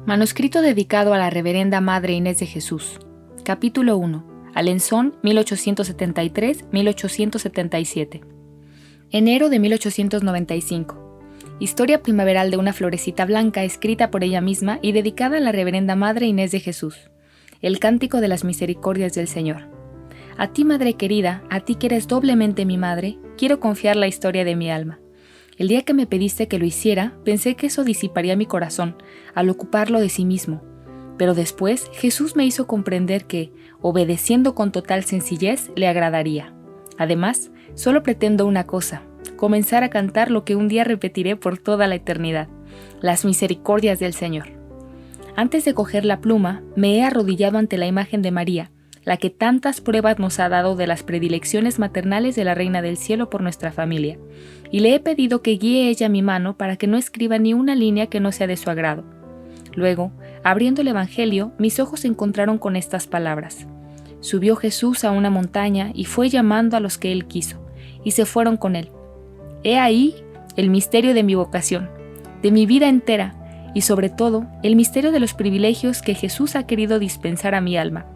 Manuscrito dedicado a la Reverenda Madre Inés de Jesús. Capítulo 1. Alençon, 1873-1877. Enero de 1895. Historia primaveral de una florecita blanca escrita por ella misma y dedicada a la Reverenda Madre Inés de Jesús. El cántico de las misericordias del Señor. A ti, Madre querida, a ti que eres doblemente mi madre, quiero confiar la historia de mi alma. El día que me pediste que lo hiciera, pensé que eso disiparía mi corazón, al ocuparlo de sí mismo. Pero después, Jesús me hizo comprender que, obedeciendo con total sencillez, le agradaría. Además, solo pretendo una cosa, comenzar a cantar lo que un día repetiré por toda la eternidad, las misericordias del Señor. Antes de coger la pluma, me he arrodillado ante la imagen de María, la que tantas pruebas nos ha dado de las predilecciones maternales de la Reina del Cielo por nuestra familia, y le he pedido que guíe ella mi mano para que no escriba ni una línea que no sea de su agrado. Luego, abriendo el Evangelio, mis ojos se encontraron con estas palabras. Subió Jesús a una montaña y fue llamando a los que él quiso, y se fueron con él. He ahí el misterio de mi vocación, de mi vida entera, y sobre todo, el misterio de los privilegios que Jesús ha querido dispensar a mi alma.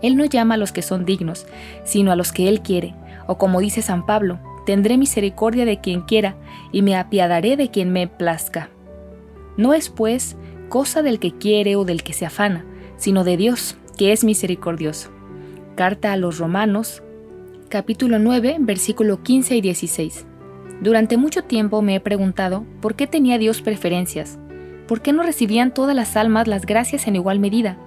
Él no llama a los que son dignos, sino a los que Él quiere, o como dice San Pablo, tendré misericordia de quien quiera, y me apiadaré de quien me plazca. No es, pues, cosa del que quiere o del que se afana, sino de Dios, que es misericordioso. Carta a los Romanos, capítulo 9, versículo 15 y 16. Durante mucho tiempo me he preguntado por qué tenía Dios preferencias, por qué no recibían todas las almas las gracias en igual medida.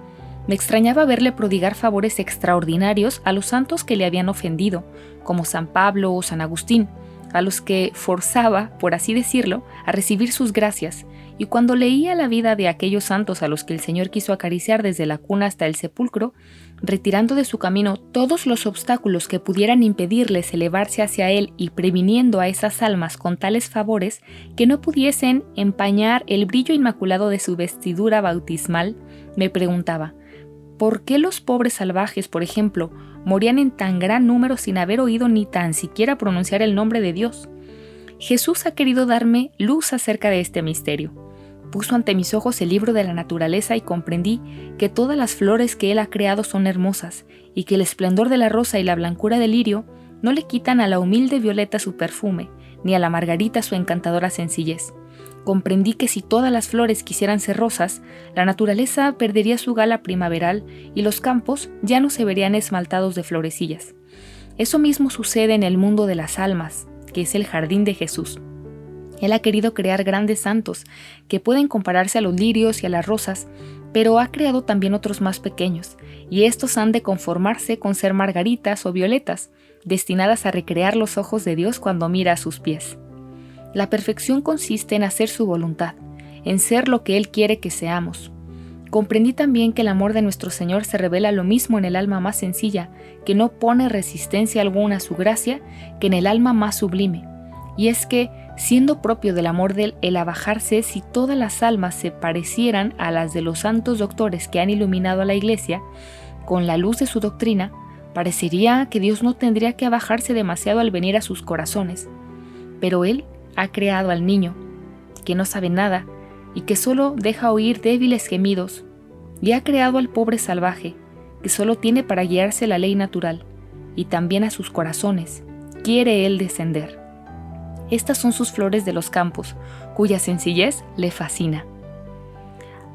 Me extrañaba verle prodigar favores extraordinarios a los santos que le habían ofendido, como San Pablo o San Agustín, a los que forzaba, por así decirlo, a recibir sus gracias, y cuando leía la vida de aquellos santos a los que el Señor quiso acariciar desde la cuna hasta el sepulcro, retirando de su camino todos los obstáculos que pudieran impedirles elevarse hacia Él y previniendo a esas almas con tales favores que no pudiesen empañar el brillo inmaculado de su vestidura bautismal, me preguntaba, ¿por qué los pobres salvajes, por ejemplo, morían en tan gran número sin haber oído ni tan siquiera pronunciar el nombre de Dios? Jesús ha querido darme luz acerca de este misterio. Puso ante mis ojos el libro de la naturaleza y comprendí que todas las flores que Él ha creado son hermosas y que el esplendor de la rosa y la blancura del lirio no le quitan a la humilde violeta su perfume, ni a la margarita su encantadora sencillez. Comprendí que si todas las flores quisieran ser rosas, la naturaleza perdería su gala primaveral y los campos ya no se verían esmaltados de florecillas. Eso mismo sucede en el mundo de las almas, que es el jardín de Jesús. Él ha querido crear grandes santos, que pueden compararse a los lirios y a las rosas, pero ha creado también otros más pequeños, y estos han de conformarse con ser margaritas o violetas, destinadas a recrear los ojos de Dios cuando mira a sus pies. La perfección consiste en hacer su voluntad, en ser lo que Él quiere que seamos. Comprendí también que el amor de nuestro Señor se revela lo mismo en el alma más sencilla, que no pone resistencia alguna a su gracia, que en el alma más sublime. Y es que, siendo propio del amor de Él el abajarse, si todas las almas se parecieran a las de los santos doctores que han iluminado a la Iglesia, con la luz de su doctrina, parecería que Dios no tendría que abajarse demasiado al venir a sus corazones. Pero Él ha creado al niño, que no sabe nada y que solo deja oír débiles gemidos, y ha creado al pobre salvaje, que solo tiene para guiarse la ley natural, y también a sus corazones quiere Él descender. Estas son sus flores de los campos, cuya sencillez le fascina.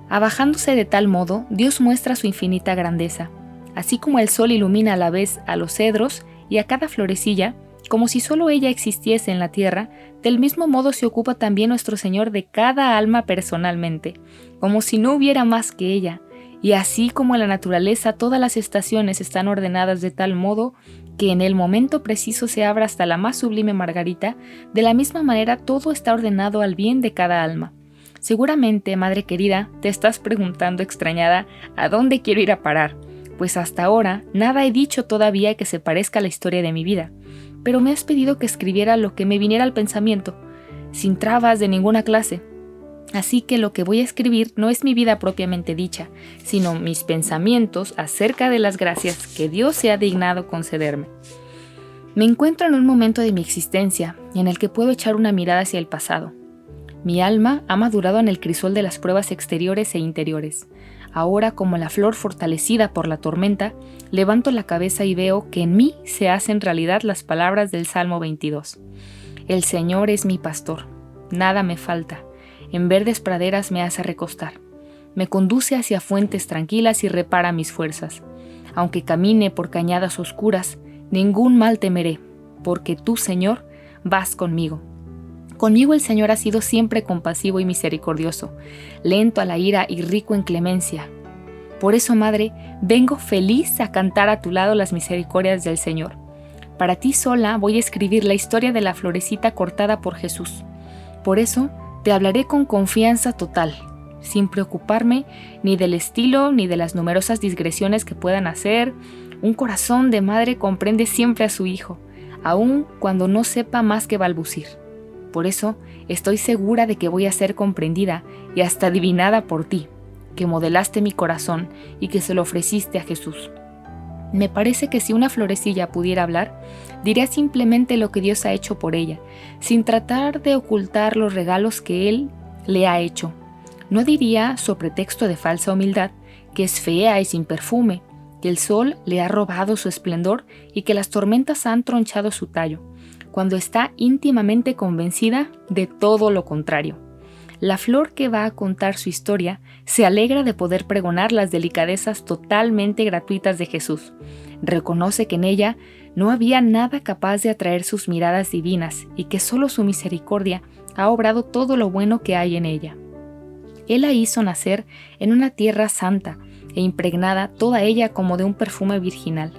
Abajándose de tal modo, Dios muestra su infinita grandeza, así como el sol ilumina a la vez a los cedros y a cada florecilla, como si solo ella existiese en la tierra, del mismo modo se ocupa también nuestro Señor de cada alma personalmente, como si no hubiera más que ella, y así como en la naturaleza todas las estaciones están ordenadas de tal modo que en el momento preciso se abra hasta la más sublime margarita, de la misma manera todo está ordenado al bien de cada alma. Seguramente, madre querida, te estás preguntando extrañada ¿a dónde quiero ir a parar? Pues hasta ahora nada he dicho todavía que se parezca a la historia de mi vida. Pero me has pedido que escribiera lo que me viniera al pensamiento, sin trabas de ninguna clase. Así que lo que voy a escribir no es mi vida propiamente dicha, sino mis pensamientos acerca de las gracias que Dios se ha dignado concederme. Me encuentro en un momento de mi existencia en el que puedo echar una mirada hacia el pasado. Mi alma ha madurado en el crisol de las pruebas exteriores e interiores. Ahora, como la flor fortalecida por la tormenta, levanto la cabeza y veo que en mí se hacen realidad las palabras del Salmo 22. El Señor es mi pastor, nada me falta. En verdes praderas me hace recostar. Me conduce hacia fuentes tranquilas y repara mis fuerzas. Aunque camine por cañadas oscuras, ningún mal temeré, porque tú, Señor, vas conmigo. Conmigo el Señor ha sido siempre compasivo y misericordioso, lento a la ira y rico en clemencia. Por eso, Madre, vengo feliz a cantar a tu lado las misericordias del Señor. Para ti sola voy a escribir la historia de la florecita cortada por Jesús. Por eso, te hablaré con confianza total, sin preocuparme ni del estilo ni de las numerosas digresiones que puedan hacer. Un corazón de madre comprende siempre a su hijo, aun cuando no sepa más que balbucir. Por eso, estoy segura de que voy a ser comprendida y hasta adivinada por ti, que modelaste mi corazón y que se lo ofreciste a Jesús. Me parece que si una florecilla pudiera hablar, diría simplemente lo que Dios ha hecho por ella, sin tratar de ocultar los regalos que Él le ha hecho. No diría, sobre pretexto de falsa humildad, que es fea y sin perfume, que el sol le ha robado su esplendor y que las tormentas han tronchado su tallo, cuando está íntimamente convencida de todo lo contrario. La flor que va a contar su historia se alegra de poder pregonar las delicadezas totalmente gratuitas de Jesús. Reconoce que en ella no había nada capaz de atraer sus miradas divinas y que solo su misericordia ha obrado todo lo bueno que hay en ella. Él la hizo nacer en una tierra santa e impregnada toda ella como de un perfume virginal.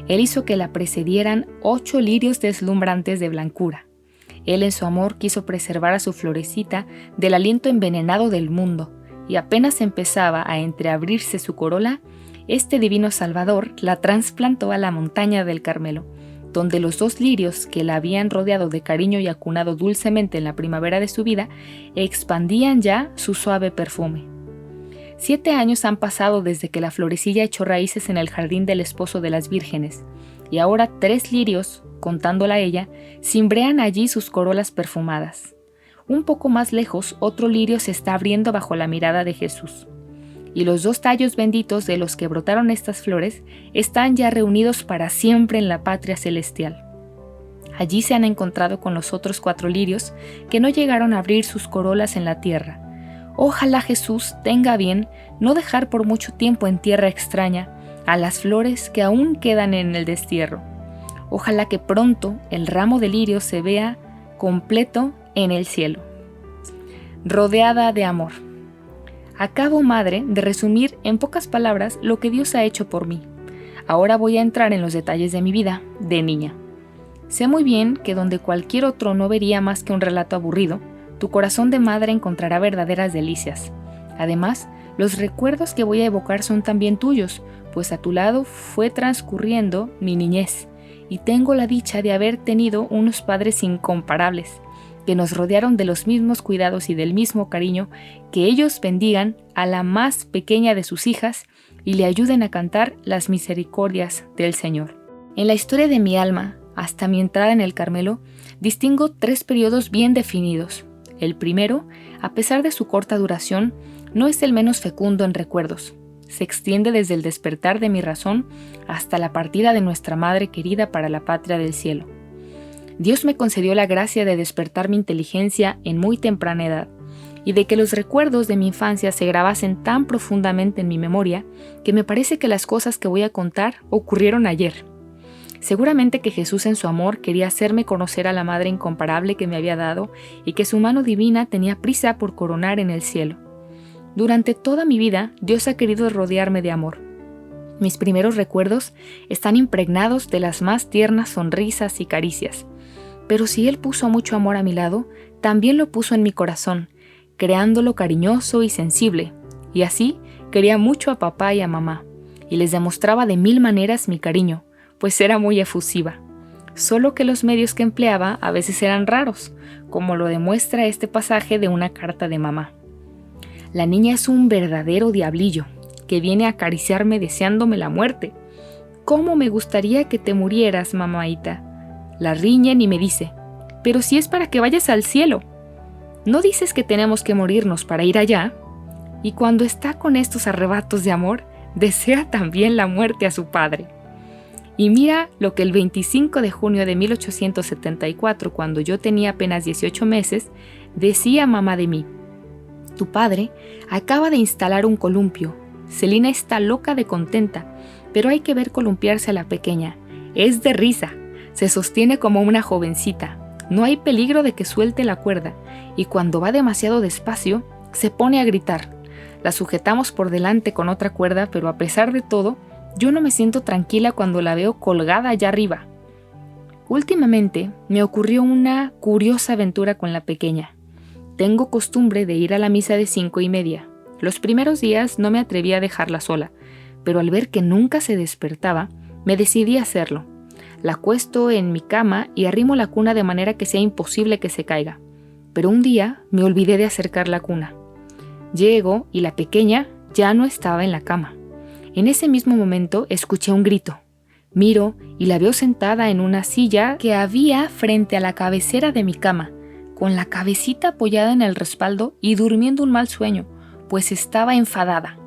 Él hizo que la precedieran 8 lirios deslumbrantes de blancura. Él en su amor quiso preservar a su florecita del aliento envenenado del mundo, y apenas empezaba a entreabrirse su corola, este divino Salvador la trasplantó a la montaña del Carmelo, donde los 2 lirios que la habían rodeado de cariño y acunado dulcemente en la primavera de su vida, expandían ya su suave perfume. 7 años han pasado desde que la florecilla echó raíces en el jardín del esposo de las vírgenes, y ahora 3 lirios, contándola a ella, cimbrean allí sus corolas perfumadas. Un poco más lejos, otro lirio se está abriendo bajo la mirada de Jesús. Y los 2 tallos benditos de los que brotaron estas flores están ya reunidos para siempre en la patria celestial. Allí se han encontrado con los otros 4 lirios que no llegaron a abrir sus corolas en la tierra. Ojalá Jesús tenga bien no dejar por mucho tiempo en tierra extraña a las flores que aún quedan en el destierro. Ojalá que pronto el ramo de lirio se vea completo en el cielo. Rodeada de amor. Acabo, Madre, de resumir en pocas palabras lo que Dios ha hecho por mí. Ahora voy a entrar en los detalles de mi vida de niña. Sé muy bien que donde cualquier otro no vería más que un relato aburrido, tu corazón de madre encontrará verdaderas delicias. Además, los recuerdos que voy a evocar son también tuyos, pues a tu lado fue transcurriendo mi niñez, y tengo la dicha de haber tenido unos padres incomparables, que nos rodearon de los mismos cuidados y del mismo cariño, que ellos bendigan a la más pequeña de sus hijas y le ayuden a cantar las misericordias del Señor. En la historia de mi alma, hasta mi entrada en el Carmelo, distingo 3 periodos bien definidos. El primero, a pesar de su corta duración, no es el menos fecundo en recuerdos. Se extiende desde el despertar de mi razón hasta la partida de nuestra Madre querida para la patria del cielo. Dios me concedió la gracia de despertar mi inteligencia en muy temprana edad y de que los recuerdos de mi infancia se grabasen tan profundamente en mi memoria que me parece que las cosas que voy a contar ocurrieron ayer. Seguramente que Jesús en su amor quería hacerme conocer a la Madre incomparable que me había dado y que su mano divina tenía prisa por coronar en el cielo. Durante toda mi vida, Dios ha querido rodearme de amor. Mis primeros recuerdos están impregnados de las más tiernas sonrisas y caricias. Pero si Él puso mucho amor a mi lado, también lo puso en mi corazón, creándolo cariñoso y sensible. Y así quería mucho a papá y a mamá, y les demostraba de 1000 maneras mi cariño, pues era muy efusiva. Solo que los medios que empleaba a veces eran raros, como lo demuestra este pasaje de una carta de mamá. La niña es un verdadero diablillo, que viene a acariciarme deseándome la muerte. ¿Cómo me gustaría que te murieras, mamaita? La riñen y me dice, pero si es para que vayas al cielo. ¿no dices que tenemos que morirnos para ir allá? Y cuando está con estos arrebatos de amor, desea también la muerte a su padre. Y mira lo que el 25 de junio de 1874, cuando yo tenía apenas 18 meses, decía mamá de mí: tu padre acaba de instalar un columpio. Celina está loca de contenta, pero hay que ver columpiarse a la pequeña. Es de risa, se sostiene como una jovencita. No hay peligro de que suelte la cuerda, y cuando va demasiado despacio, se pone a gritar. La sujetamos por delante con otra cuerda, pero a pesar de todo, yo no me siento tranquila cuando la veo colgada allá arriba. Últimamente me ocurrió una curiosa aventura con la pequeña. Tengo costumbre de ir a la misa de 5:30. Los primeros días no me atreví a dejarla sola, pero al ver que nunca se despertaba, me decidí a hacerlo. La acuesto en mi cama y arrimo la cuna de manera que sea imposible que se caiga. Pero un día me olvidé de acercar la cuna. Llego y la pequeña ya no estaba en la cama. En ese mismo momento escuché un grito. Miro y la veo sentada en una silla que había frente a la cabecera de mi cama, con la cabecita apoyada en el respaldo y durmiendo un mal sueño, pues estaba enfadada.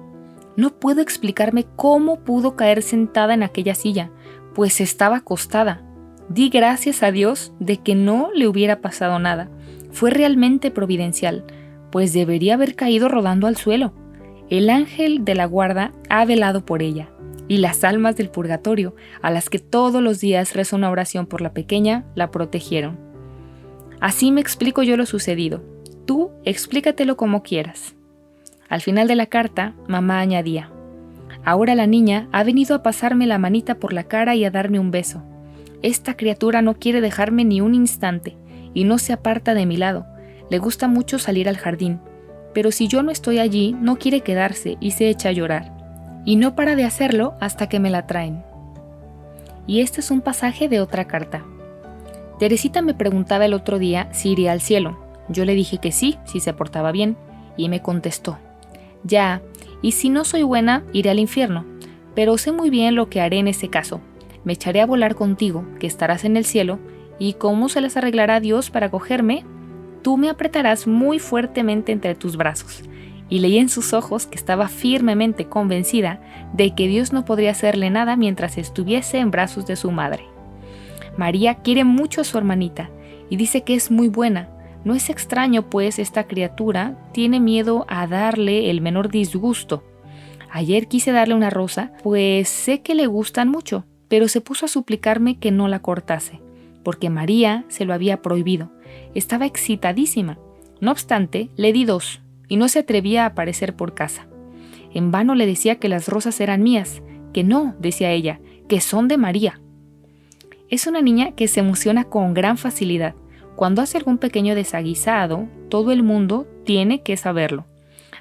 No puedo explicarme cómo pudo caer sentada en aquella silla, pues estaba acostada. Di gracias a Dios de que no le hubiera pasado nada. Fue realmente providencial, pues debería haber caído rodando al suelo. El ángel de la guarda ha velado por ella, y las almas del purgatorio, a las que todos los días rezo una oración por la pequeña, la protegieron. Así me explico yo lo sucedido. Tú explícatelo como quieras. Al final de la carta, mamá añadía: ahora la niña ha venido a pasarme la manita por la cara y a darme un beso. Esta criatura no quiere dejarme ni un instante, y no se aparta de mi lado. Le gusta mucho salir al jardín, pero si yo no estoy allí, no quiere quedarse y se echa a llorar. Y no para de hacerlo hasta que me la traen. Y este es un pasaje de otra carta. Teresita me preguntaba el otro día si iría al cielo. Yo le dije que sí, si se portaba bien, y me contestó: ya, y si no soy buena, iré al infierno, pero sé muy bien lo que haré en ese caso. Me echaré a volar contigo, que estarás en el cielo, y cómo se las arreglará Dios para cogerme, tú me apretarás muy fuertemente entre tus brazos. Y leí en sus ojos que estaba firmemente convencida de que Dios no podría hacerle nada mientras estuviese en brazos de su madre. María quiere mucho a su hermanita y dice que es muy buena. No es extraño, pues esta criatura tiene miedo a darle el menor disgusto. Ayer quise darle una rosa, pues sé que le gustan mucho, pero se puso a suplicarme que no la cortase, porque María se lo había prohibido. Estaba excitadísima. No obstante, le di 2 y no se atrevía a aparecer por casa. En vano le decía que las rosas eran mías, que no, decía ella, que son de María. Es una niña que se emociona con gran facilidad. Cuando hace algún pequeño desaguisado, todo el mundo tiene que saberlo.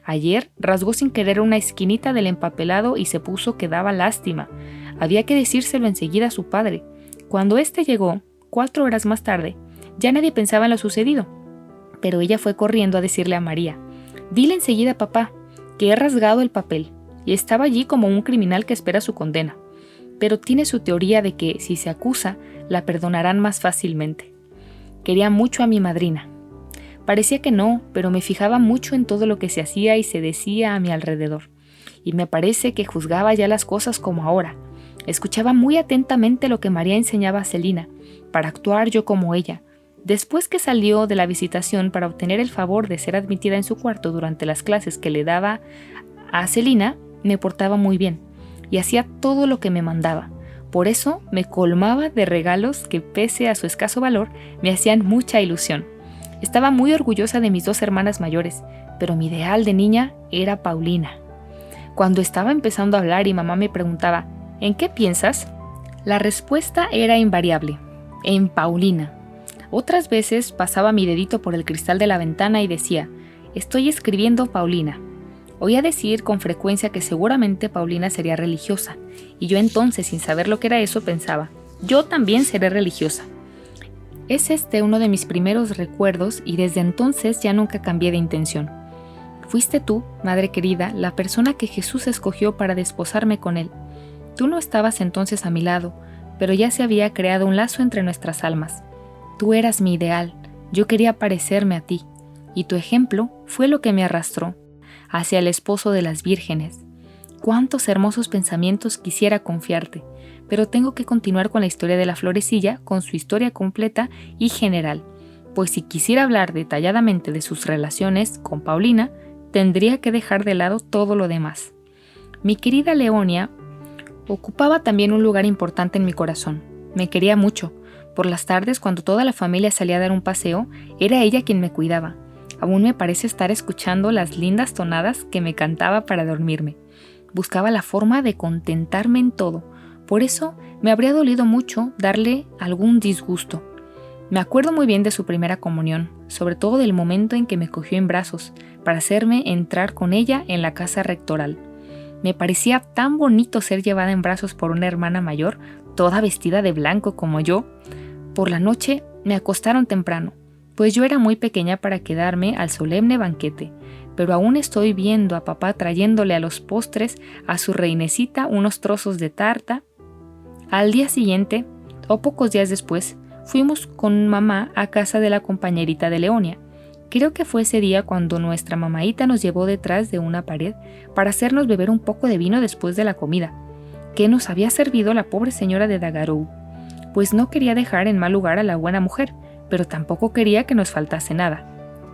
Ayer rasgó sin querer una esquinita del empapelado y se puso que daba lástima. Había que decírselo enseguida a su padre. Cuando éste llegó, 4 horas más tarde, ya nadie pensaba en lo sucedido. Pero ella fue corriendo a decirle a María: dile enseguida a papá que he rasgado el papel y estaba allí como un criminal que espera su condena. Pero tiene su teoría de que, si se acusa, la perdonarán más fácilmente. Quería mucho a mi madrina. Parecía que no, pero me fijaba mucho en todo lo que se hacía y se decía a mi alrededor. Y me parece que juzgaba ya las cosas como ahora. Escuchaba muy atentamente lo que María enseñaba a Celina, para actuar yo como ella. Después que salió de la visitación para obtener el favor de ser admitida en su cuarto durante las clases que le daba a Celina, me portaba muy bien y hacía todo lo que me mandaba. Por eso me colmaba de regalos que, pese a su escaso valor, me hacían mucha ilusión. Estaba muy orgullosa de mis 2 hermanas mayores, pero mi ideal de niña era Paulina. Cuando estaba empezando a hablar y mamá me preguntaba: ¿en qué piensas?, la respuesta era invariable: en Paulina. Otras veces pasaba mi dedito por el cristal de la ventana y decía: estoy escribiendo Paulina. Oía decir con frecuencia que seguramente Paulina sería religiosa, y yo entonces, sin saber lo que era eso, pensaba: yo también seré religiosa. Es este uno de mis primeros recuerdos y desde entonces ya nunca cambié de intención. Fuiste tú, madre querida, la persona que Jesús escogió para desposarme con él. Tú no estabas entonces a mi lado, pero ya se había creado un lazo entre nuestras almas. Tú eras mi ideal, yo quería parecerme a ti. y tu ejemplo fue lo que me arrastró hacia el esposo de las vírgenes. Cuántos hermosos pensamientos quisiera confiarte, pero tengo que continuar con la historia de la florecilla, con su historia completa y general, pues si quisiera hablar detalladamente de sus relaciones con Paulina, tendría que dejar de lado todo lo demás. Mi querida Leonia ocupaba también un lugar importante en mi corazón. Me quería mucho. Por las tardes, cuando toda la familia salía a dar un paseo, era ella quien me cuidaba. Aún me parece estar escuchando las lindas tonadas que me cantaba para dormirme. Buscaba la forma de contentarme en todo. Por eso me habría dolido mucho darle algún disgusto. Me acuerdo muy bien de su primera comunión, sobre todo del momento en que me cogió en brazos para hacerme entrar con ella en la casa rectoral. Me parecía tan bonito ser llevada en brazos por una hermana mayor, toda vestida de blanco como yo. Por la noche me acostaron temprano, pues yo era muy pequeña para quedarme al solemne banquete, pero aún estoy viendo a papá trayéndole a los postres a su reinecita unos trozos de tarta. Al día siguiente, o pocos días después, fuimos con mamá a casa de la compañerita de Leonia. Creo que fue ese día cuando nuestra mamaíta nos llevó detrás de una pared para hacernos beber un poco de vino después de la comida, que nos había servido la pobre señora de Dagarou, pues no quería dejar en mal lugar a la buena mujer, pero tampoco quería que nos faltase nada.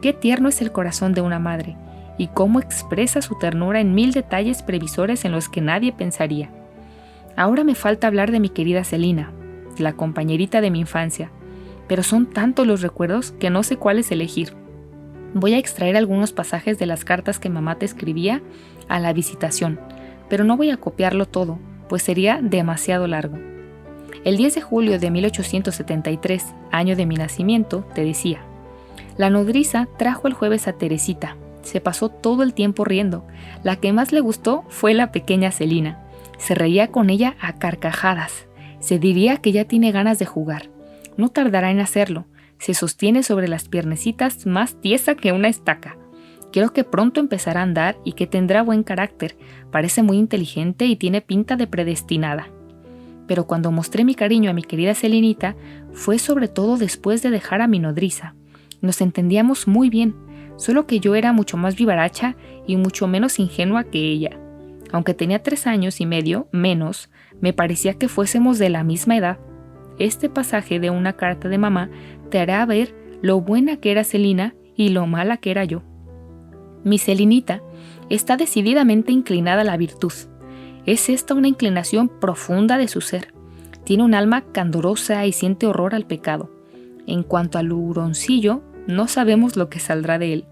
Qué tierno es el corazón de una madre, y cómo expresa su ternura en 1000 detalles previsores en los que nadie pensaría. Ahora me falta hablar de mi querida Celina, la compañerita de mi infancia, pero son tantos los recuerdos que no sé cuáles elegir. Voy a extraer algunos pasajes de las cartas que mamá te escribía a la visitación, pero no voy a copiarlo todo, pues sería demasiado largo. El 10 de julio de 1873, año de mi nacimiento, te decía: la nodriza trajo el jueves a Teresita. Se pasó todo el tiempo riendo. La que más le gustó fue la pequeña Celina. Se reía con ella a carcajadas. Se diría que ya tiene ganas de jugar. No tardará en hacerlo. Se sostiene sobre las piernecitas más tiesa que una estaca. Creo que pronto empezará a andar y que tendrá buen carácter. Parece muy inteligente y tiene pinta de predestinada. Pero cuando mostré mi cariño a mi querida Celinita, fue sobre todo después de dejar a mi nodriza. Nos entendíamos muy bien, solo que yo era mucho más vivaracha y mucho menos ingenua que ella. Aunque tenía 3 años y medio menos, me parecía que fuésemos de la misma edad. Este pasaje de una carta de mamá te hará ver lo buena que era Celina y lo mala que era yo. Mi Celinita está decididamente inclinada a la virtud. Es esta una inclinación profunda de su ser. Tiene un alma candorosa y siente horror al pecado. En cuanto al huroncillo, no sabemos lo que saldrá de él.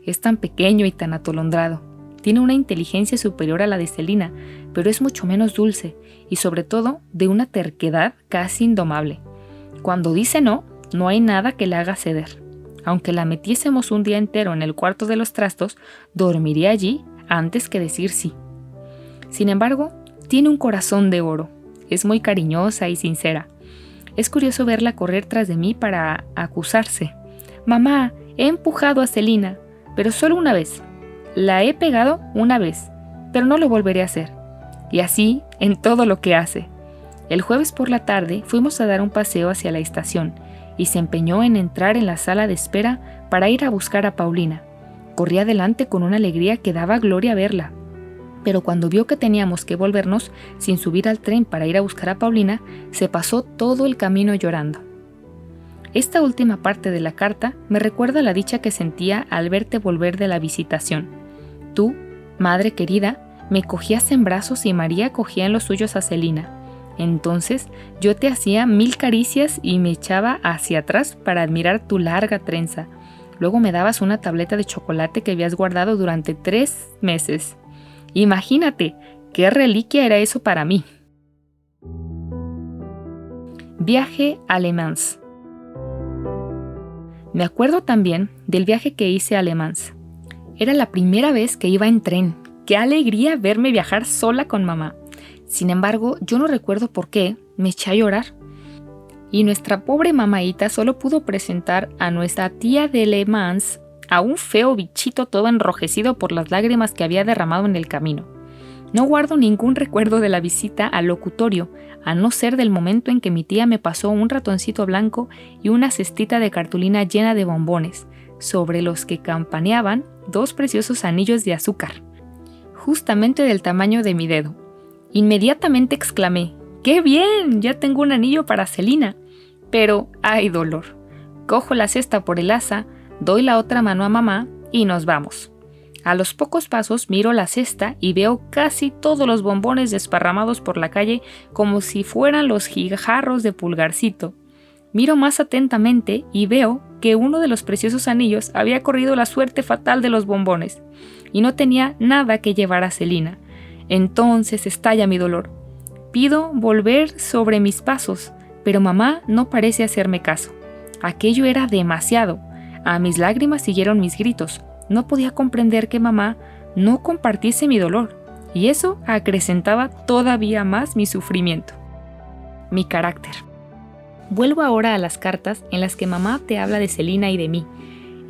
Es tan pequeño y tan atolondrado. Tiene una inteligencia superior a la de Celina, pero es mucho menos dulce y sobre todo de una terquedad casi indomable. Cuando dice no, no hay nada que le haga ceder. Aunque la metiésemos un día entero en el cuarto de los trastos, dormiría allí antes que decir sí. Sin embargo, tiene un corazón de oro. Es muy cariñosa y sincera. Es curioso verla correr tras de mí para acusarse. Mamá, he empujado a Celina, pero solo una vez. La he pegado una vez, pero no lo volveré a hacer. Y así en todo lo que hace. El jueves por la tarde fuimos a dar un paseo hacia la estación y se empeñó en entrar en la sala de espera para ir a buscar a Paulina. Corría adelante con una alegría que daba gloria verla. Pero cuando vio que teníamos que volvernos sin subir al tren para ir a buscar a Paulina, se pasó todo el camino llorando. Esta última parte de la carta me recuerda la dicha que sentía al verte volver de la visitación. Tú, madre querida, me cogías en brazos y María cogía en los suyos a Celina. Entonces yo te hacía 1000 caricias y me echaba hacia atrás para admirar tu larga trenza. Luego me dabas una tableta de chocolate que habías guardado durante 3 meses. Imagínate, qué reliquia era eso para mí. Viaje a Le Mans. Me acuerdo también del viaje que hice a Le Mans. Era la primera vez que iba en tren. ¡Qué alegría verme viajar sola con mamá! Sin embargo, yo no recuerdo por qué, me eché a llorar. Y nuestra pobre mamaíta solo pudo presentar a nuestra tía de Le Mans a un feo bichito todo enrojecido por las lágrimas que había derramado en el camino. No guardo ningún recuerdo de la visita al locutorio, a no ser del momento en que mi tía me pasó un ratoncito blanco y una cestita de cartulina llena de bombones, sobre los que campaneaban 2 preciosos anillos de azúcar, justamente del tamaño de mi dedo. Inmediatamente exclamé: ¡qué bien! Ya tengo un anillo para Celina. Pero ¡ay, dolor! Cojo la cesta por el asa, doy la otra mano a mamá y nos vamos. A los pocos pasos miro la cesta y veo casi todos los bombones desparramados por la calle como si fueran los guijarros de Pulgarcito. Miro más atentamente y veo que uno de los preciosos anillos había corrido la suerte fatal de los bombones y no tenía nada que llevar a Celina. Entonces estalla mi dolor. Pido volver sobre mis pasos, pero mamá no parece hacerme caso. Aquello era demasiado. A mis lágrimas siguieron mis gritos. No podía comprender que mamá no compartiese mi dolor, y eso acrecentaba todavía más mi sufrimiento. Mi carácter. Vuelvo ahora a las cartas en las que mamá te habla de Celina y de mí.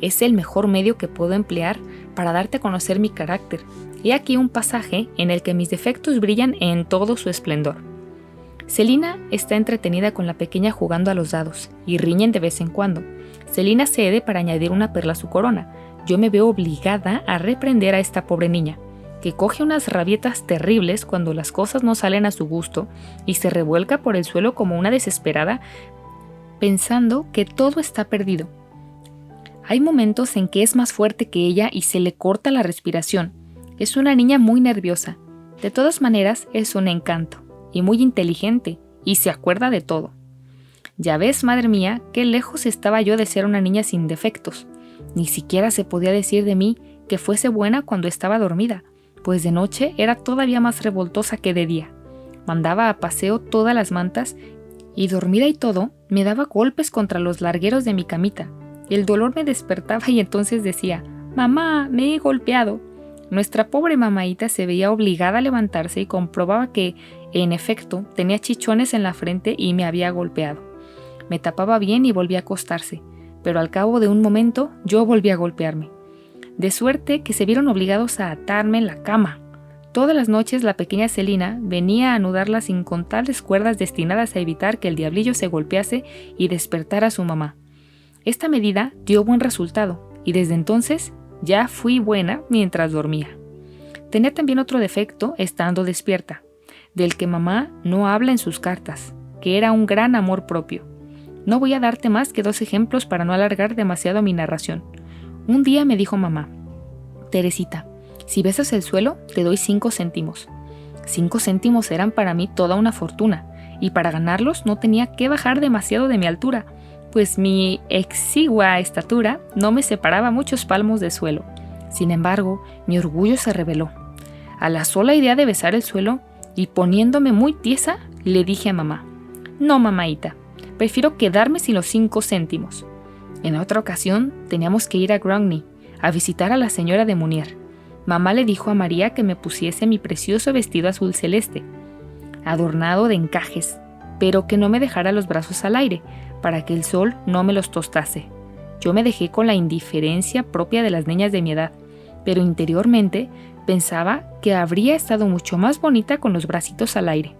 Es el mejor medio que puedo emplear para darte a conocer mi carácter. He aquí un pasaje en el que mis defectos brillan en todo su esplendor. Celina está entretenida con la pequeña jugando a los dados, y riñen de vez en cuando. Celina cede para añadir una perla a su corona. Yo me veo obligada a reprender a esta pobre niña, que coge unas rabietas terribles cuando las cosas no salen a su gusto y se revuelca por el suelo como una desesperada, pensando que todo está perdido. Hay momentos en que es más fuerte que ella y se le corta la respiración. Es una niña muy nerviosa. De todas maneras, es un encanto, y muy inteligente, y se acuerda de todo. Ya ves, madre mía, qué lejos estaba yo de ser una niña sin defectos. Ni siquiera se podía decir de mí que fuese buena cuando estaba dormida, pues de noche era todavía más revoltosa que de día. Mandaba a paseo todas las mantas y, dormida y todo, me daba golpes contra los largueros de mi camita. El dolor me despertaba y entonces decía: «Mamá, me he golpeado». Nuestra pobre mamaíta se veía obligada a levantarse y comprobaba que, en efecto, tenía chichones en la frente y me había golpeado. Me tapaba bien y volvía a acostarse, pero al cabo de un momento yo volví a golpearme. De suerte que se vieron obligados a atarme en la cama. Todas las noches la pequeña Celina venía a anudar las incontables cuerdas destinadas a evitar que el diablillo se golpease y despertara a su mamá. Esta medida dio buen resultado, y desde entonces ya fui buena mientras dormía. Tenía también otro defecto estando despierta, del que mamá no habla en sus cartas, que era un gran amor propio. No voy a darte más que 2 ejemplos para no alargar demasiado mi narración. Un día me dijo mamá: «Teresita, si besas el suelo, te doy 5 céntimos». 5 céntimos eran para mí toda una fortuna, y para ganarlos no tenía que bajar demasiado de mi altura, pues mi exigua estatura no me separaba muchos palmos de suelo. Sin embargo, mi orgullo se rebeló. A la sola idea de besar el suelo, y poniéndome muy tiesa, le dije a mamá: «No, mamaíta, prefiero quedarme sin los 5 céntimos». En otra ocasión teníamos que ir a Grogney a visitar a la señora de Munier. Mamá le dijo a María que me pusiese mi precioso vestido azul celeste, adornado de encajes, pero que no me dejara los brazos al aire, para que el sol no me los tostase. Yo me dejé con la indiferencia propia de las niñas de mi edad, pero interiormente pensaba que habría estado mucho más bonita con los bracitos al aire.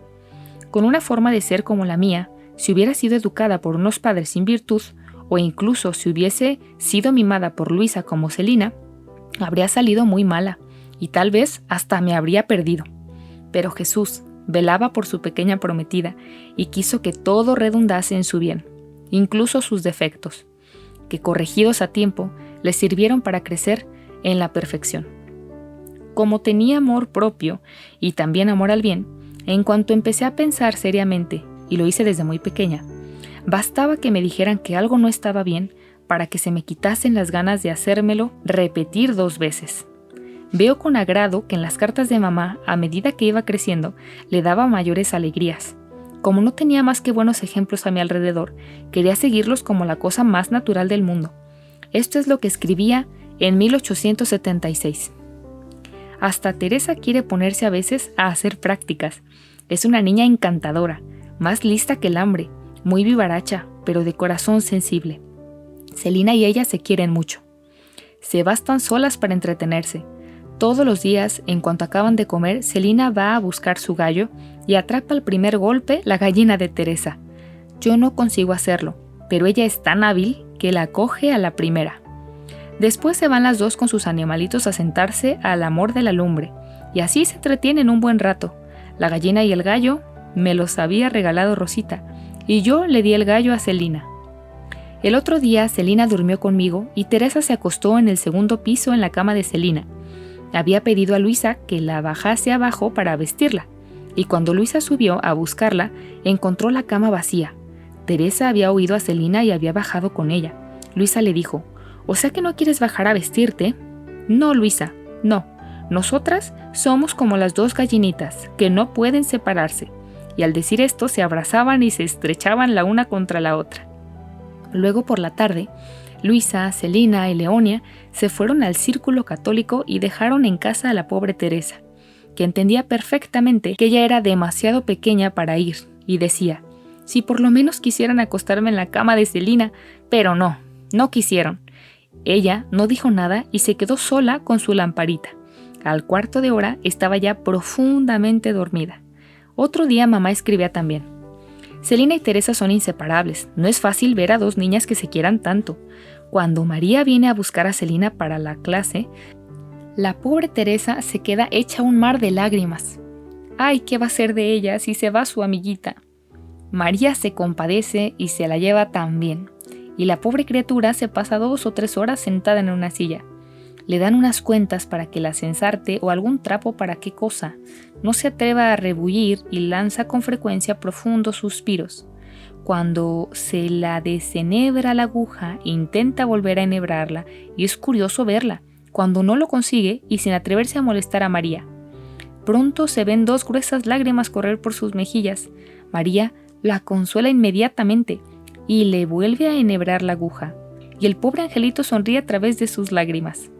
Con una forma de ser como la mía, si hubiera sido educada por unos padres sin virtud, o incluso si hubiese sido mimada por Luisa como Celina, habría salido muy mala, y tal vez hasta me habría perdido. Pero Jesús velaba por su pequeña prometida y quiso que todo redundase en su bien, incluso sus defectos, que corregidos a tiempo le sirvieron para crecer en la perfección. Como tenía amor propio y también amor al bien, en cuanto empecé a pensar seriamente, y lo hice desde muy pequeña, bastaba que me dijeran que algo no estaba bien para que se me quitasen las ganas de hacérmelo repetir 2 veces. Veo con agrado que en las cartas de mamá, a medida que iba creciendo, le daba mayores alegrías. Como no tenía más que buenos ejemplos a mi alrededor, quería seguirlos como la cosa más natural del mundo. Esto es lo que escribía en 1876. Hasta Teresa quiere ponerse a veces a hacer prácticas. Es una niña encantadora, más lista que el hambre, muy vivaracha, pero de corazón sensible. Celina y ella se quieren mucho. Se bastan solas para entretenerse. Todos los días, en cuanto acaban de comer, Celina va a buscar su gallo y atrapa al primer golpe la gallina de Teresa. Yo no consigo hacerlo, pero ella es tan hábil que la coge a la primera. Después se van las dos con sus animalitos a sentarse al amor de la lumbre, y así se entretienen un buen rato. La gallina y el gallo me los había regalado Rosita, y yo le di el gallo a Celina. El otro día Celina durmió conmigo y Teresa se acostó en el segundo piso en la cama de Celina. Había pedido a Luisa que la bajase abajo para vestirla, y cuando Luisa subió a buscarla, encontró la cama vacía. Teresa había oído a Celina y había bajado con ella. Luisa le dijo: «¿O sea que no quieres bajar a vestirte?» «No, Luisa, no. Nosotras somos como las dos gallinitas, que no pueden separarse». Y al decir esto se abrazaban y se estrechaban la una contra la otra. Luego por la tarde, Luisa, Celina y Leonia se fueron al círculo católico y dejaron en casa a la pobre Teresa, que entendía perfectamente que ella era demasiado pequeña para ir, y decía: «Si por lo menos quisieran acostarme en la cama de Celina», pero no quisieron. Ella no dijo nada y se quedó sola con su lamparita. Al cuarto de hora estaba ya profundamente dormida. Otro día mamá escribía también: «Celina y Teresa son inseparables. No es fácil ver a dos niñas que se quieran tanto. Cuando María viene a buscar a Celina para la clase, la pobre Teresa se queda hecha un mar de lágrimas. Ay, ¿qué va a ser de ella si se va su amiguita?». María se compadece y se la lleva también, y la pobre criatura se pasa 2 o 3 horas sentada en una silla. Le dan unas cuentas para que las ensarte o algún trapo para qué cosa. No se atreva a rebullir y lanza con frecuencia profundos suspiros. Cuando se la desenhebra la aguja, intenta volver a enhebrarla y es curioso verla, cuando no lo consigue y sin atreverse a molestar a María. Pronto se ven 2 gruesas lágrimas correr por sus mejillas. María la consuela inmediatamente y le vuelve a enhebrar la aguja, y el pobre angelito sonríe a través de sus lágrimas.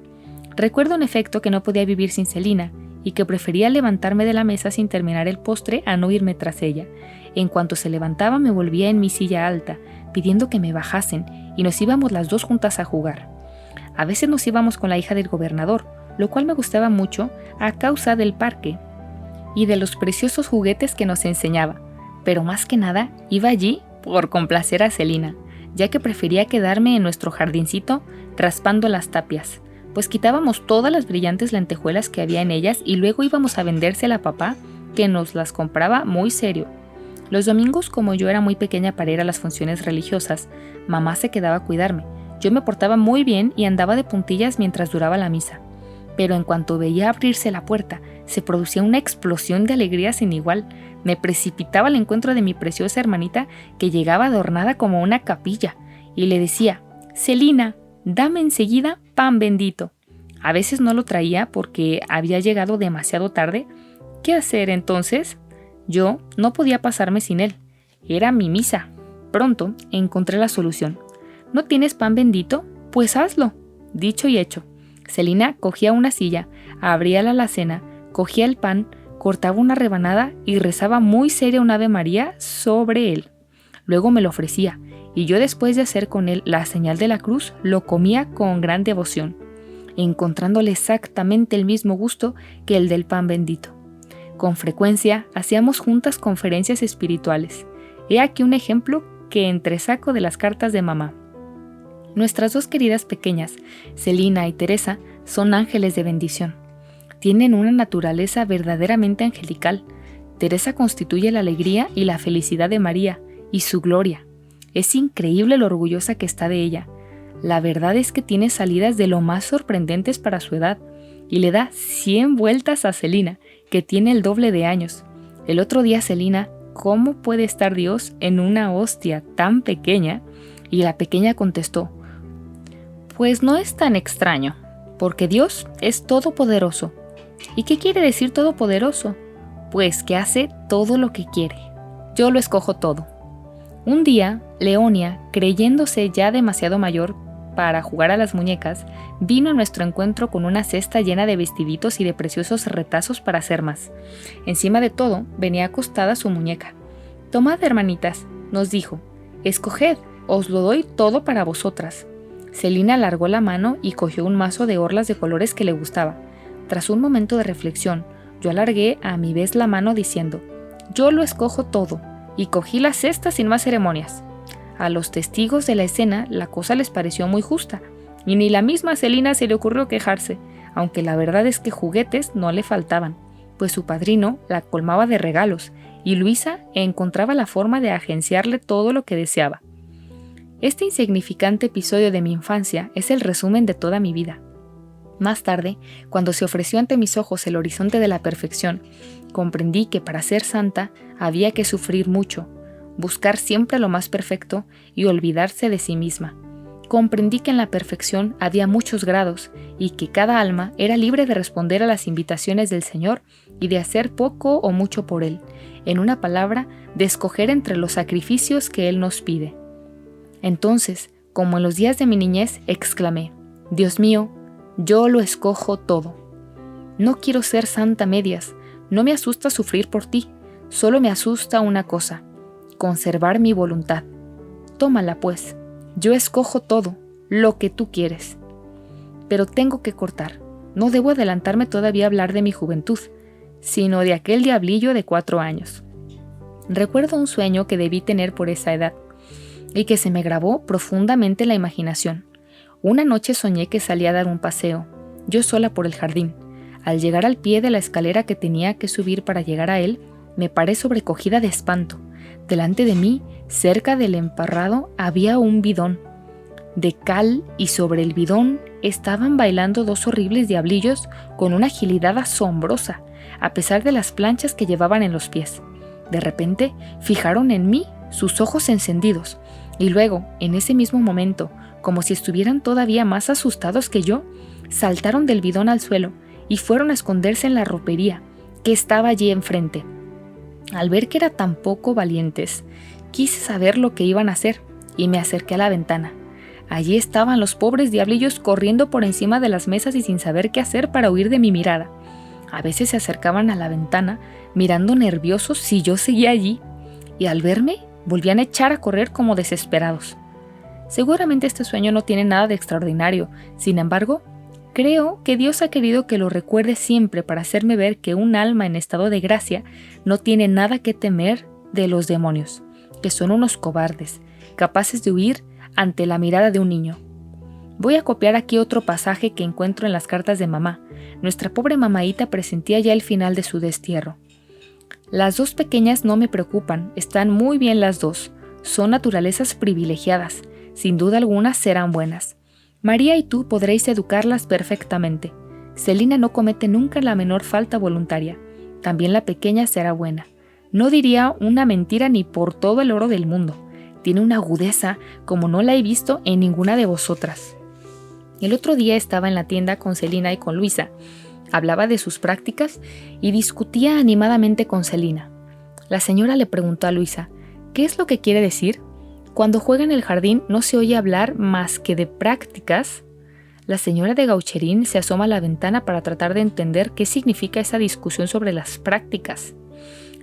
Recuerdo en efecto que no podía vivir sin Celina y que prefería levantarme de la mesa sin terminar el postre a no irme tras ella. En cuanto se levantaba me volvía en mi silla alta, pidiendo que me bajasen, y nos íbamos las 2 juntas a jugar. A veces nos íbamos con la hija del gobernador, lo cual me gustaba mucho a causa del parque y de los preciosos juguetes que nos enseñaba, pero más que nada iba allí por complacer a Celina, ya que prefería quedarme en nuestro jardincito raspando las tapias, pues quitábamos todas las brillantes lentejuelas que había en ellas y luego íbamos a vendérsela a papá, que nos las compraba muy serio. Los domingos, como yo era muy pequeña para ir a las funciones religiosas, mamá se quedaba a cuidarme. Yo me portaba muy bien y andaba de puntillas mientras duraba la misa. Pero en cuanto veía abrirse la puerta, se producía una explosión de alegría sin igual. Me precipitaba al encuentro de mi preciosa hermanita, que llegaba adornada como una capilla, y le decía: «Celina, dame enseguida pan bendito». A veces no lo traía porque había llegado demasiado tarde. ¿Qué hacer entonces? Yo no podía pasarme sin él. Era mi misa. Pronto encontré la solución. ¿No tienes pan bendito? Pues hazlo. Dicho y hecho. Celina cogía una silla, abría la alacena, cogía el pan, cortaba una rebanada y rezaba muy seria un Ave María sobre él. Luego me lo ofrecía, y yo, después de hacer con él la señal de la cruz, lo comía con gran devoción, encontrándole exactamente el mismo gusto que el del pan bendito. Con frecuencia hacíamos juntas conferencias espirituales. He aquí un ejemplo que entresaco de las cartas de mamá. Nuestras 2 queridas pequeñas, Celina y Teresa, son ángeles de bendición. Tienen una naturaleza verdaderamente angelical. Teresa constituye la alegría y la felicidad de María, y su gloria. Es increíble lo orgullosa que está de ella. La verdad es que tiene salidas de lo más sorprendentes para su edad, y le da 100 vueltas a Celina, que tiene el doble de años. El otro día Celina: «¿Cómo puede estar Dios en una hostia tan pequeña?». Y la pequeña contestó: «Pues no es tan extraño, porque Dios es todopoderoso». ¿Y qué quiere decir todopoderoso? Pues que hace todo lo que quiere. Yo lo escojo todo. Un día, Leonia, creyéndose ya demasiado mayor para jugar a las muñecas, vino a nuestro encuentro con una cesta llena de vestiditos y de preciosos retazos para hacer más. Encima de todo, venía acostada su muñeca. «Tomad, hermanitas», nos dijo, «escoged, os lo doy todo para vosotras». Celina alargó la mano y cogió un mazo de orlas de colores que le gustaba. Tras un momento de reflexión, yo alargué a mi vez la mano diciendo: «Yo lo escojo todo», y cogí la cesta sin más ceremonias. A los testigos de la escena la cosa les pareció muy justa, y ni la misma Celina se le ocurrió quejarse, aunque la verdad es que juguetes no le faltaban, pues su padrino la colmaba de regalos y Luisa encontraba la forma de agenciarle todo lo que deseaba. Este insignificante episodio de mi infancia es el resumen de toda mi vida. Más tarde, cuando se ofreció ante mis ojos el horizonte de la perfección, comprendí que para ser santa había que sufrir mucho, buscar siempre lo más perfecto y olvidarse de sí misma. Comprendí que en la perfección había muchos grados y que cada alma era libre de responder a las invitaciones del Señor y de hacer poco o mucho por Él, en una palabra, de escoger entre los sacrificios que Él nos pide. Entonces, como en los días de mi niñez, exclamé: Dios mío, yo lo escojo todo. No quiero ser santa a medias, no me asusta sufrir por ti, solo me asusta una cosa: conservar mi voluntad. Tómala pues, yo escojo todo, lo que tú quieres. Pero tengo que cortar, no debo adelantarme todavía a hablar de mi juventud, sino de aquel diablillo de 4 años. Recuerdo un sueño que debí tener por esa edad, y que se me grabó profundamente en la imaginación. Una noche soñé que salía a dar un paseo, yo sola por el jardín. Al llegar al pie de la escalera que tenía que subir para llegar a él, me paré sobrecogida de espanto. Delante de mí, cerca del emparrado, había un bidón de cal y sobre el bidón estaban bailando 2 horribles diablillos con una agilidad asombrosa, a pesar de las planchas que llevaban en los pies. De repente, fijaron en mí sus ojos encendidos, y luego, en ese mismo momento, como si estuvieran todavía más asustados que yo, saltaron del bidón al suelo y fueron a esconderse en la ropería, que estaba allí enfrente. Al ver que eran tan poco valientes, quise saber lo que iban a hacer, y me acerqué a la ventana. Allí estaban los pobres diablillos corriendo por encima de las mesas y sin saber qué hacer para huir de mi mirada. A veces se acercaban a la ventana, mirando nerviosos si yo seguía allí, y al verme, volvían a echar a correr como desesperados. Seguramente este sueño no tiene nada de extraordinario, sin embargo, creo que Dios ha querido que lo recuerde siempre para hacerme ver que un alma en estado de gracia no tiene nada que temer de los demonios, que son unos cobardes, capaces de huir ante la mirada de un niño. Voy a copiar aquí otro pasaje que encuentro en las cartas de mamá. Nuestra pobre mamaíta presentía ya el final de su destierro. Las 2 pequeñas no me preocupan, están muy bien las 2, son naturalezas privilegiadas, sin duda alguna serán buenas. María y tú podréis educarlas perfectamente. Celina no comete nunca la menor falta voluntaria, también la pequeña será buena. No diría una mentira ni por todo el oro del mundo, tiene una agudeza como no la he visto en ninguna de vosotras. El otro día estaba en la tienda con Celina y con Luisa. Hablaba de sus prácticas y discutía animadamente con Celina. La señora le preguntó a Luisa: ¿qué es lo que quiere decir? Cuando juega en el jardín no se oye hablar más que de prácticas. La señora de Gaucherín se asoma a la ventana para tratar de entender qué significa esa discusión sobre las prácticas.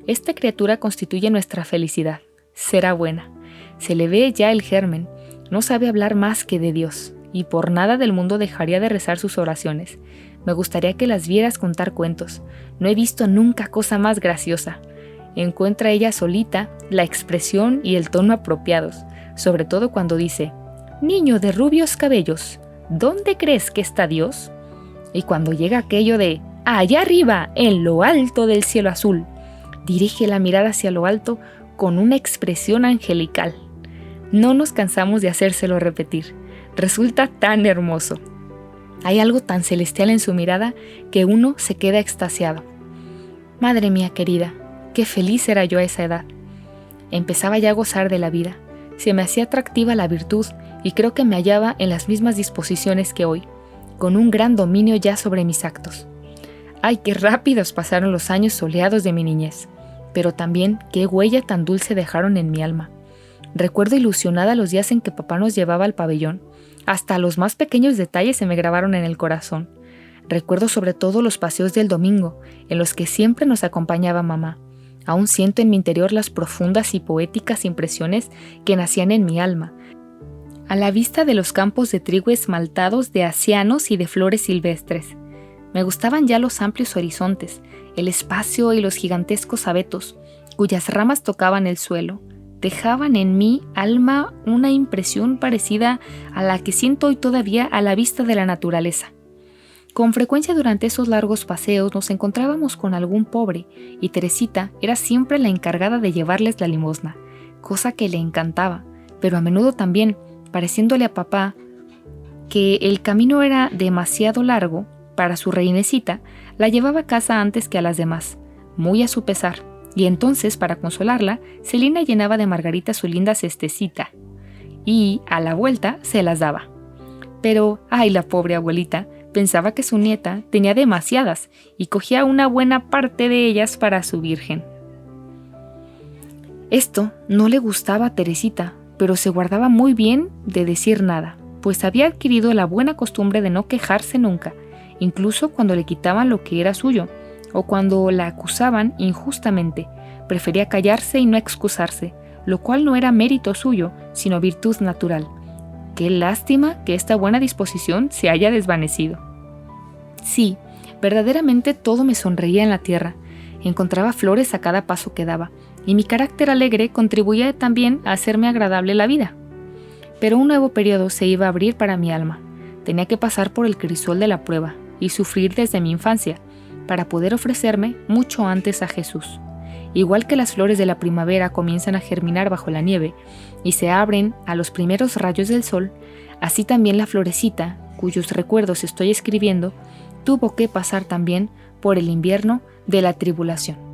Esta criatura constituye nuestra felicidad. Será buena. Se le ve ya el germen. No sabe hablar más que de Dios, y por nada del mundo dejaría de rezar sus oraciones. Me gustaría que las vieras contar cuentos. No he visto nunca cosa más graciosa. Encuentra ella solita la expresión y el tono apropiados, sobre todo cuando dice: «Niño de rubios cabellos, ¿dónde crees que está Dios?». Y cuando llega aquello de «allá arriba, en lo alto del cielo azul», dirige la mirada hacia lo alto con una expresión angelical. No nos cansamos de hacérselo repetir. Resulta tan hermoso. Hay algo tan celestial en su mirada que uno se queda extasiado. Madre mía querida, qué feliz era yo a esa edad. Empezaba ya a gozar de la vida. Se me hacía atractiva la virtud y creo que me hallaba en las mismas disposiciones que hoy, con un gran dominio ya sobre mis actos. ¡Ay, qué rápidos pasaron los años soleados de mi niñez! Pero también qué huella tan dulce dejaron en mi alma. Recuerdo ilusionada los días en que papá nos llevaba al pabellón. Hasta los más pequeños detalles se me grabaron en el corazón. Recuerdo sobre todo los paseos del domingo, en los que siempre nos acompañaba mamá. Aún siento en mi interior las profundas y poéticas impresiones que nacían en mi alma, a la vista de los campos de trigo esmaltados de acianos y de flores silvestres. Me gustaban ya los amplios horizontes, el espacio y los gigantescos abetos, cuyas ramas tocaban el suelo. dejaban en mi alma una impresión parecida a la que siento hoy todavía a la vista de la naturaleza. Con frecuencia durante esos largos paseos nos encontrábamos con algún pobre y Teresita era siempre la encargada de llevarles la limosna, cosa que le encantaba, pero a menudo también, pareciéndole a papá que el camino era demasiado largo para su reinecita, la llevaba a casa antes que a las demás, muy a su pesar, y entonces, para consolarla, Celina llenaba de margaritas su linda cestecita y, a la vuelta, se las daba. Pero, ay, la pobre abuelita, pensaba que su nieta tenía demasiadas y cogía una buena parte de ellas para su virgen. Esto no le gustaba a Teresita, pero se guardaba muy bien de decir nada, pues había adquirido la buena costumbre de no quejarse nunca, incluso cuando le quitaban lo que era suyo, o cuando la acusaban injustamente. Prefería callarse y no excusarse, lo cual no era mérito suyo, sino virtud natural. Qué lástima que esta buena disposición se haya desvanecido. Sí, verdaderamente todo me sonreía en la tierra. Encontraba flores a cada paso que daba, y mi carácter alegre contribuía también a hacerme agradable la vida. Pero un nuevo periodo se iba a abrir para mi alma. Tenía que pasar por el crisol de la prueba y sufrir desde mi infancia, para poder ofrecerme mucho antes a Jesús. Igual que las flores de la primavera comienzan a germinar bajo la nieve y se abren a los primeros rayos del sol, así también la florecita, cuyos recuerdos estoy escribiendo, tuvo que pasar también por el invierno de la tribulación.